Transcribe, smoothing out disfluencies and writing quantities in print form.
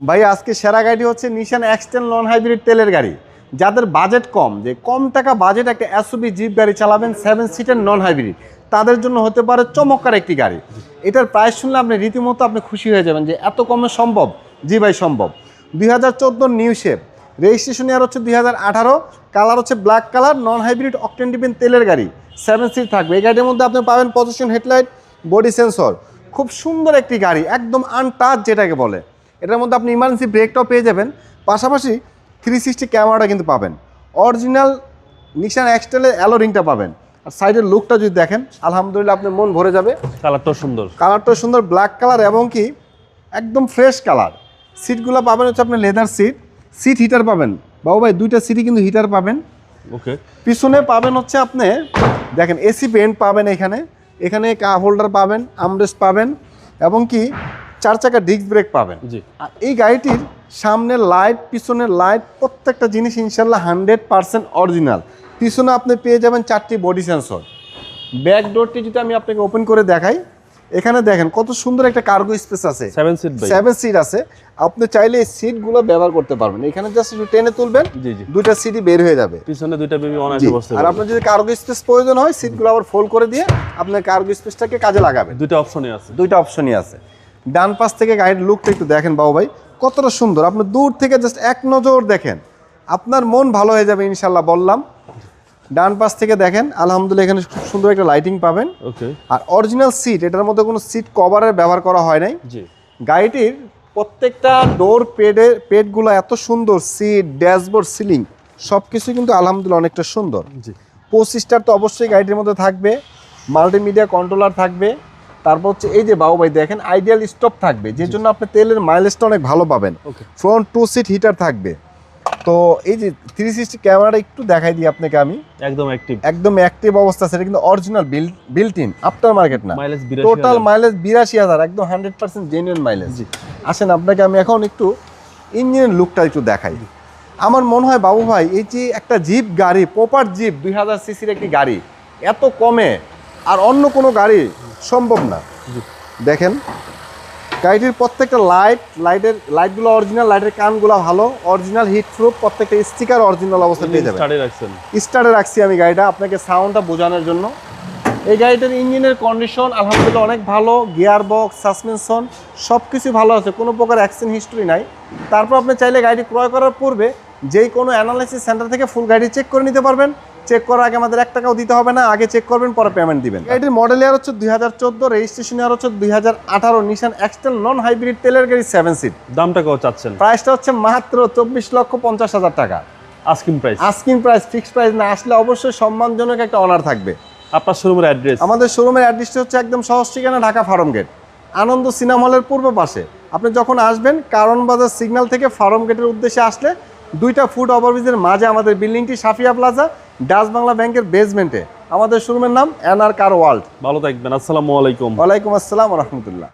ভাই আজকে সেরা গাড়ি হচ্ছে নিশান এক্সটেল নন হাইব্রিড তেলের গাড়ি। যাদের বাজেট কম, যে কম টাকা বাজেট একটা এসইউভি জিপ গাড়ি চালাবেন 7 সিটের নন হাইব্রিড, তাদের জন্য হতে পারে চমৎকার একটি গাড়ি। এটার প্রাইস শুনলে আপনি রীতিমতো আপনি খুশি হয়ে যাবেন যে এত কমে সম্ভব। জি ভাই সম্ভব। 2014 নিউ শেপ, রেজিস্ট্রেশন ইয়ার হচ্ছে 2018, কালার হচ্ছে black colour, non hybrid octane ডিপেন তেলের গাড়ি, 7 সিট থাকবে। এই গাড়ির মধ্যে আপনি পাবেন পজিশন হেডলাইট, বডি সেন্সর, খুব সুন্দর একটি গাড়ি, একদম আনটাচ যেটাকে বলে। এটার মধ্যে আপনি ইমার্জেন্সি ব্রেকটাও পেয়ে যাবেন, পাশাপাশি 360 ক্যামেরাটা কিন্তু পাবেন। অরিজিনাল নিশান এক্সটেলের অ্যালো রিংটা পাবেন। আর সাইডের লুকটা যদি দেখেন, আলহামদুলিল্লাহ আপনার মন ভরে যাবে। কালারটাও সুন্দর, কালারটাও সুন্দর, ব্ল্যাক কালার এবং কি একদম ফ্রেশ কালার। সিটগুলো পাবেন হচ্ছে আপনার লেদার সিট, সিট হিটার পাবেন বাবু ভাই, দুইটা সিটই কিন্তু হিটার পাবেন। ওকে, পিছনে পাবেন হচ্ছে আপনি দেখেন এসি পেন্ট পাবেন, এখানে কাপ হোল্ডার পাবেন, আমরেস্ট পাবেন এবং কি 4 চাকা ডিস্ক ব্রেক পাবেন। জি। আর এই গাড়িটির সামনের লাইট, পিছনের লাইট, প্রত্যেকটা জিনিস ইনশাল্লাহ 100% অরিজিনাল। পিছনে আপনি পেয়ে যাবেন 4টি বডি সেন্সর। ব্যাক ডোরটি যদি আমি আপনাকে ওপেন করে দেখাই, এখানে দেখেন কত সুন্দর একটা কার্গো স্পেস আছে। 7 সিট ভাই, 7 সিট আছে। আপনি চাইলে এই সিটগুলো ব্যবহার করতে পারবেন। এখানে জাস্ট একটু টেনে তুলবেন, জি জি, দুইটা সিটই বের হয়ে যাবে। পিছনে দুইটা বেবি অনায়াসে বসতে আর পারবে। আপনার যদি কার্গো স্পেস প্রয়োজন হয়, সিটগুলো আবার ফোল্ড করে দিয়ে আপনার কার্গো স্পেসটাকে কাজে লাগাবেন। দুইটা অপশনই আছে, দুইটা অপশনই আছে। ডান পাশ থেকে গাড়ির লুকটা একটু দেখেন বাবু ভাই, কতটা সুন্দর। আপনি দূর থেকে জাস্ট এক নজর দেখেন, আপনার মন ভালো হয়ে যাবে ইনশাল্লাহ বললাম। ডান পাশ থেকে দেখেন, আলহামদুলিল্লাহ এখানে খুব সুন্দর একটা লাইটিং পাবেন। ওকে, আর অরিজিনাল সিট, এটার মধ্যে কোনো সিট কভারের ব্যবহার করা হয় নাই। জি। গাড়িটির প্রত্যেকটা ডোর পেডগুলো এত সুন্দর, সিট, ড্যাশবোর্ড, সিলিং সব কিছু কিন্তু আলহামদুলিল্লাহ অনেকটা সুন্দর। জি, 25 স্টার তো অবশ্যই গাড়িটির মধ্যে থাকবে, মাল্টিমিডিয়া কন্ট্রোলার থাকবে। তারপর হচ্ছে এই যে বাবু ভাই দেখেন আইডিয়াল স্টপ থাকবে, যে জন্য আপনি তেলের মাইলেজটা অনেক ভালো পাবেন। ওকে, ফ্রন্ট 2 সিট হিটার থাকবে। তো এই যে 360 ক্যামেরাটা একটু দেখাই দিই আপনাকে আমি, একদম অ্যাক্টিভ, একদম অ্যাক্টিভ অবস্থা আছে। এটা কিন্তু original built in, after market না। মাইলেজ টোটাল মাইলেজ 82,000, একদম 100% জেনুইন মাইলেজ। জি। আসেন আপনাকে আমি এখন একটু ইঞ্জিনের লুকটা একটু দেখাই। আমার মনে হয় বাবু ভাই, এই যে একটা জিপ গাড়ি, প্রপার জিপ 2000 সিসির একটি গাড়ি এত কমে আর অন্য কোনো গাড়ি সম্ভব না। দেখেন গাড়িটির প্রত্যেকটা লাইটগুলো অরিজিনাল, লাইটের কানগুলো ভালো, অরিজিনাল হিট প্রুফ, প্রত্যেকটা স্টিকার অরিজিনাল অবস্থা পেয়ে যাবেন। স্টার্টে রাখছি আমি গাড়িটা আপনাকে সাউন্ডটা বোঝানোর জন্য। এই গাড়িটার ইঞ্জিনের কন্ডিশন আলহামদুলিল্লাহ অনেক ভালো, গিয়ার বক্স, সাসপেনশন সব কিছু ভালো আছে, কোনো প্রকার অ্যাক্সিডেন্ট হিস্ট্রি নাই। তারপর আপনি চাইলে গাড়িটি ক্রয় করার পূর্বে যেই কোনো অ্যানালাইসিস সেন্টার থেকে ফুল গাড়ি চেক করে নিতে পারবেন। চেক করার আগে আমাদের 1 টাকাও দিতে হবে না, আগে চেক করবেন পরে পেমেন্ট দিবেন। গাড়িটির মডেল ইয়ার হচ্ছে 2014, রেজিস্ট্রেশন ইয়ার হচ্ছে 2018, নিশান এক্সটেল নন হাইব্রিড তেলের গাড়ি 7 সিট। দামটা কত চাচ্ছেন? প্রাইসটা হচ্ছে মাত্র 24,50,000 টাকা। Asking price, asking price, fixed price না। আসলে অবশ্যই সম্মানজনক একটা অনার থাকবে। আপনার শোরুমের অ্যাড্রেস? আমাদের শোরুমের অ্যাড্রেসটা হচ্ছে একদম সহজ ঠিকানা, ঢাকা ফার্ম গেট, আনন্দ সিনেমা হলের পূর্ব পাশে। আপনি যখন আসবেন কারণ বাজার সিগন্যাল থেকে ফার্ম গেটের উদ্দেশ্যে আসলে 2টা ফুট ওভারব্রিজের মাঝে আমাদের বিল্ডিংটি, সাফিয়া প্লাজা, ডাচ বাংলা ব্যাংকের বেসমেন্টে। আমাদের শোরুমের নাম এনআর কার ওয়ার্ল্ড। ভালো থাকবেন, আসসালামু আলাইকুম। ওয়ালাইকুম আসসালাম ওয়া রাহমাতুল্লাহ।